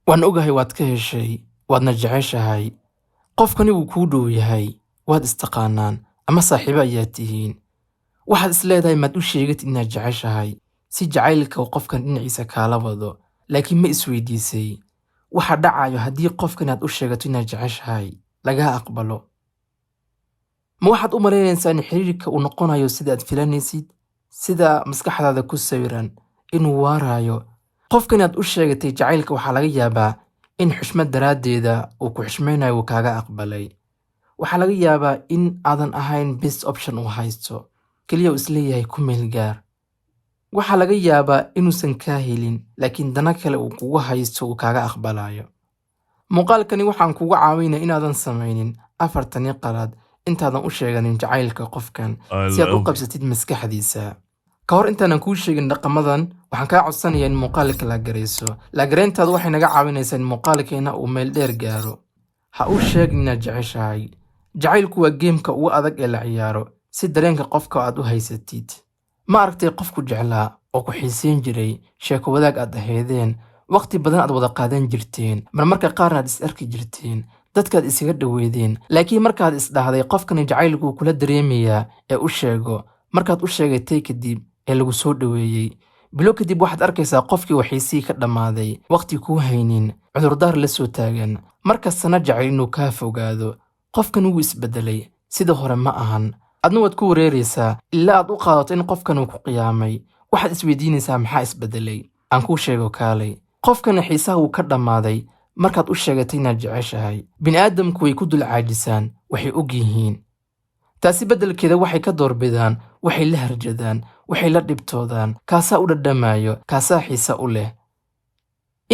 waan ogahay waad ka heshay waadna jeceshahay qofkani wuu kuu dhow yahay waad istaqaanaan ama saaxiibo ayaad tihiin waxaad isleedahay maad u sheegatid inaad jeceshahay si jacaylka uu qofkan dhinaciisa kaala wado laakiin ma isweydiisay waxa dhacayo haddii qofkan aad u sheegato inaad jeceshahay lagaa aqbalo ma waxaad u malaynaysaa in xiriirka uu noqonayo sida aad filanaysid sida maskaxdaada ku sawiran inuu waarayo qofkan aad u sheegatay jacaylka waxaa laga yaabaa in xushmad daraaddeeda uu ku xushmaynayo uu kaaga aqbalay waxaa laga yaabaa in aadan ahayn best option uu haysto keliya uu isleeyahay ku meel gaar waxaa laga yaabaa inuusan kaa helin laakiin dana kale uu kugu haysto uu kaaga aqbalayo muuqaalkani waxaan kugu caawinaya inaadan samaynin 4 qalad intaadan u sheeganin jacaylka qofkan si aad u qabsatid maskaxdiisa ka hor intaanan kuu sheegin dhaqamadan waxaan kaa codsanayaa in muuqaalka la garayso laagarayntaadu waxay naga caawinaysaa in muuqaalkeena uu meel dheer gaaro ha u sheegin inaad jeceshahay jacaylku waa geemka ugu adag ee la ciyaaro si dareenka qofka aad u haysatid ma aragtay qofku jeclaa oo ku xiisayn jiray sheeko wadaag aad ahaydeen waqti badan aad wada qaadan jirteen marmarka qaarna aad is arki jirteen dadkaad isaga dhoweedeen laakiin markaad isdhahday qofkani jacaylku kula dareemayaa ee u sheego markaad u sheegatay kadib ee lagu soo dhoweeyey bilo kadib waxaad arkaysaa qofkii waxiisii ka dhammaaday waqti kuu haynin cudurdaar la soo taagan markastana jacayl inuu kaa fogaado qofkan wuu isbeddelay sida hore ma ahan adna waad ku wareeraysaa ilaa aad u qaadato in qofkan uu ku qiyaamay waxaad isweydiinaysaa maxaa isbeddelay aan kuu sheego kaalay qofkana xiisaha wuu ka dhammaaday markaad u sheegatay inaad jeceshahay bini'aadamku way ku dul caajisaan waxay og yihiin taasi beddelkeeda waxay ka doorbidaan waxay la harjadaan waxay la dhibtoodaan kaasaa u dhadhamayo kaasaa xiisa u leh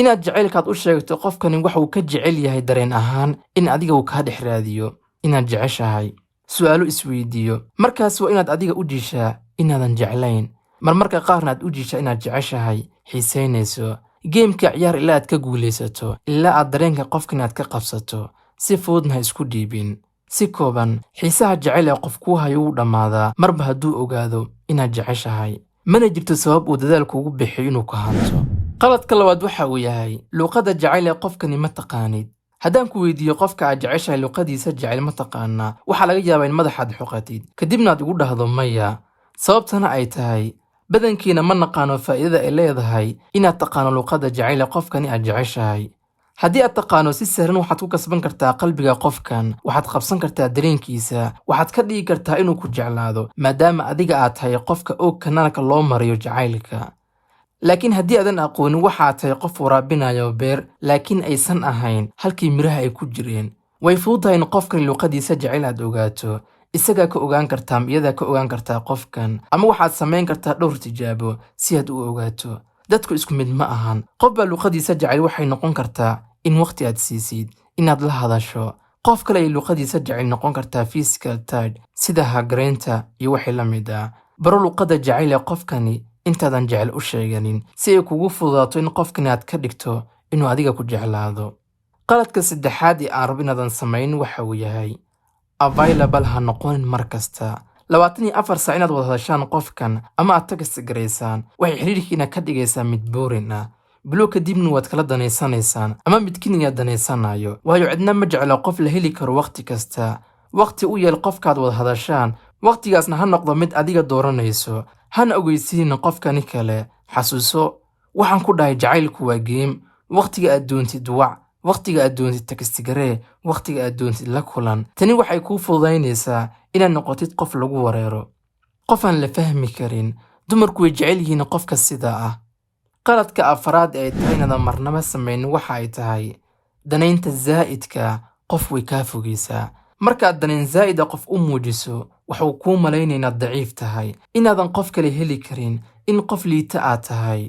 inaad jacaylkaad u sheegto qofkani waxa uu ka jecel yahay dareen ahaan in adiga uu kaa dhex raadiyo inaad jeceshahay su'aalo isweydiiyo markaas waa inaad adiga u jiishaa inaadan jeclayn marmarka qaarna aad u jiishaa inaad jeceshahay xiisaynayso geemka ciyaar ilaa aad ka guulaysato ilaa aad dareenka qofkan aad ka qabsato si fududna ha isku dhiibin si kooban xiisaha jacayl ee qof kuu hayo wuu dhammaadaa marba hadduu ogaado inaad jeceshahay mana jirto sabab uu dadaal kuugu bixiyo inuu ku hanto qaladka labaad waxa uu yahay luuqadda jacayl ee qofkani ma taqaanid haddaan ku weydiiyo qofka aad jeceshahay luuqadiisa jacayl ma taqaanaa waxaa laga yaabaa in madaxaad xoqatid kadibna aad igu dhahdo maya sababtana ay tahay badankiina ma naqaano faa'iidada ay leedahay inaad taqaano luuqadda jacayl ee qofkani aad jeceshahay haddii aad taqaano si sahlan waxaad ku kasban kartaa qalbiga qofkan waxaad qabsan kartaa dareenkiisa waxaad ka dhigi kartaa inuu ku jeclaado maadaama adiga aad tahay qofka og kanaalka loo marayo jacaylka laakiin haddii aadan aqoonin waxaad tahay qof waraabinayo beer laakiin aysan ahayn halkii miraha ay ku jireen way fududahay in qofkan luuqadiisa jacayl aad ogaato isagaa ka ogaan kartaa iyadaa ka ogaan kartaa qofkan ama waxaad samayn kartaa dhowr tijaabo si aad u ogaato dadku isku mid ma ahan qof baa luuqadiisa jacayl waxay noqon kartaa in waqti aad siisid inaad la hadasho qof kale ay luuqadiisa jacayl noqon kartaa physical touch sida hagaraynta iyo wixii la mid ah baro luuqadda jacayl ee qofkani intaadan jecel u sheeganin si ay kugu fududaato in qofkani aad ka dhigto inuu adiga ku jeclaado qaladka saddexaad ee aan rabo inaadan samayn waxa uu yahay available ha noqonin mar kasta 24 saac inaad wada hadashaan qofkan ama aad tagis garaysaan waxay xiriirkiina ka dhigaysaa mid boorin ah bilo kadibna waad kala danaysanaysaan ama midkiin aad danaysanayo waayo cidna ma jeclo qof la heli karo waqti kasta waqti u yeel qofkaad wada hadashaan waqtigaasna ha noqdo mid adiga dooranayso hana ogeysiinin qofkani kale xasuuso waxaan ku dhahay jacaylku waa geem waqtiga aad doontid wac waqtiga aad doontid tagistigaree waqtiga aad doontid la kulan tani waxay kuu fududaynaysaa inaad noqotid qof lagu wareero qof aan la fahmi karin dumarku way jecel yihiin qofka sidaa ah qaladka afraad ee tahay inaadan marnaba samayn waxa ay tahay danaynta zaa'idka qof way kaa fogaysaa markaad danayn zaa'ida qof u muujiso waxuu kuu malaynaya inaad daciif tahay inaadan qof kale heli karin in qof liita aad tahay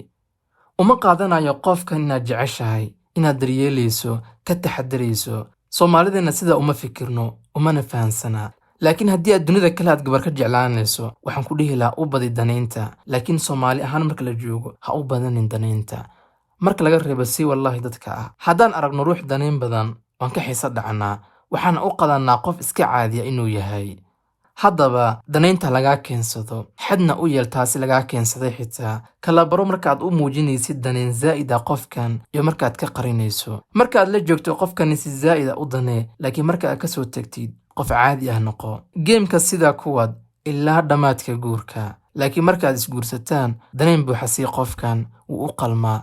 uma qaadanayo qofkan inaad jeceshahay inaad daryeelayso ka taxadarayso soomaalidana sidaa uma fikirno umana fahansanaa laakiin haddii aad dunida kale aad gabar ka jeclaanayso waxaan ku dhihi lahaa u badi danaynta laakiin soomaali ahaan marka la joogo ha u badanin danaynta marka laga reebo si wallaahi dadka ah haddaan aragno ruux danayn badan waan ka xiisa dhacnaa waxaan u qadannaa qof iska caadiya inuu yahay haddaba danaynta lagaa keensado xadna u yeel taasi lagaa keensaday xitaa kala baro markaad u muujinaysid danayn zaa'ida qofkan iyo markaad ka qarinayso. Markaad la joogto qofkani si zaa'ida u danee, laakiin marka aad ka soo tagtid qof caadi ah noqo. Geemka sidaa ku wad ilaa dhammaadka guurka, laakiin markaad isguursataan danayn buuxa sii qofkan wuu u qalmaa.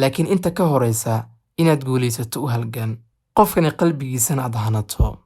laakiin inta ka horeysa inaad guulaysato u halgan qofkani qalbigiisana aad hanato.